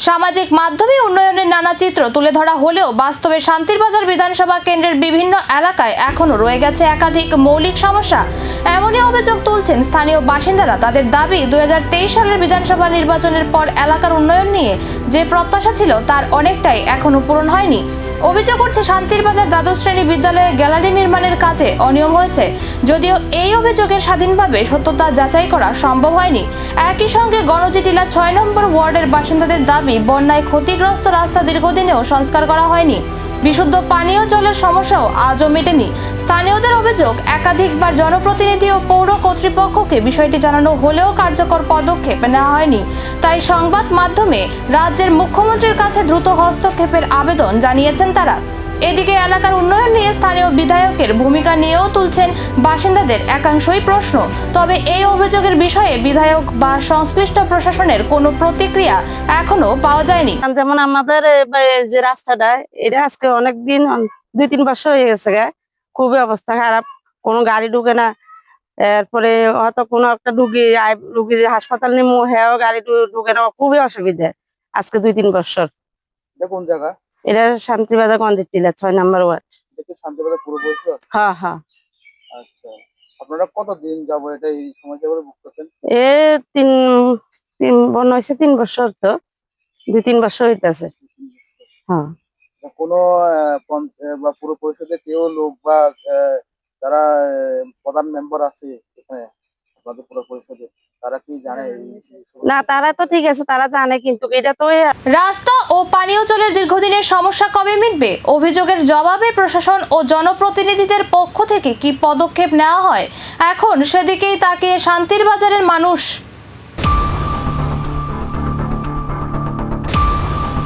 সামাজিক মাধ্যমে উন্নয়নের নানা চিত্র তুলে ধরা হলেও বাস্তবে শান্তির বাজার বিধানসভা কেন্দ্রের বিভিন্ন এলাকায় এখনো রয়ে গেছে একাধিক মৌলিক সমস্যা। এমনই অভিযোগ তুলছেন স্থানীয় বাসিন্দারা। তাদের দাবি, 2023 সালের বিধানসভা নির্বাচনের পর এলাকার উন্নয়ন নিয়ে যে প্রত্যাশা ছিল তার অনেকটাই এখনো পূরণ হয়নি। অভিযোগ করছে শান্তির বাজার দ্বাদশ শ্রেণী বিদ্যালয়ে গ্যালারি নির্মাণের কাজে অনিয়ম হয়েছে, যদিও এই অভিযোগের স্বাধীনভাবে সত্যতা যাচাই করা সম্ভব হয়নি। একই সঙ্গে গণজি টিলা 6 নম্বর ওয়ার্ডের বাসিন্দাদের দাবি, বন্যায় ক্ষতিগ্রস্ত রাস্তা দীর্ঘদিনেও সংস্কার করা হয়নি। বিশুদ্ধ পানীয় জলের সমস্যাও আজও মেটেনি। স্থানীয়দের অভিযোগ, একাধিকবার জনপ্রতিনিধি ও পৌর কর্তৃপক্ষকে বিষয়টি জানানো হলেও কার্যকর পদক্ষেপ নেওয়া হয়নি। তাই সংবাদ মাধ্যমে রাজ্যের মুখ্যমন্ত্রীর কাছে দ্রুত হস্তক্ষেপের আবেদন জানিয়েছেন তারা। এদিকে এলাকার উন্নয়ন নিয়ে স্থানীয় বিধায়কের ভূমিকা নিয়েও তুলছেন বাসিন্দাদের একাংশই প্রশ্ন। তবে এই অভিযোগের বিষয়ে বিধায়ক বা সংশ্লিষ্ট প্রশাসনের কোনো প্রতিক্রিয়া এখনো পাওয়া যায়নি। যেমন আমাদের যে রাস্তাটা, এটা আজকে অনেকদিন 2-3 বছর হয়ে গেছে, খুবই অবস্থা খারাপ, কোনো গাড়ি ঢুকে না। এরপরে হয়তো কোনো একটা রুগী হাসপাতাল নিয়ে হ্যাঁ গাড়ি ঢুকে না, খুবই অসুবিধা আজকে 2-3 বছর। কোন জায়গা? এটা শান্তিবাজার গণজি টিলা 6 নম্বর ওয়ার্ড। শান্তিবাজার পুরো পরিষদ? হ্যাঁ হ্যাঁ। আচ্ছা, আপনারা কতদিন যাব এটা এই সমস্যা করে ভুগতেছেন? বন্যা হয়েছে 3 বছর, তো 2-3 বছর হইতেছে। হ্যাঁ, কোনো বা পুরো পরিষদে কেউ লোক বা যারা প্রধান মেম্বার আছে এখানে আপনাদের পুরো পরিষদে, তারা কি জানে? না, তারা তো ঠিক আছে, তারা জানে, কিন্তু এটা তো রাস্তা ও পানীয় জলের দীর্ঘদিনের সমস্যা কবে মিটবে? অভিযোগের জবাবে প্রশাসন ও জনপ্রতিনিধিদের পক্ষ থেকে কি পদক্ষেপ নেওয়া হয়, এখন সেদিকেই তাকিয়ে শান্তির বাজারের মানুষ।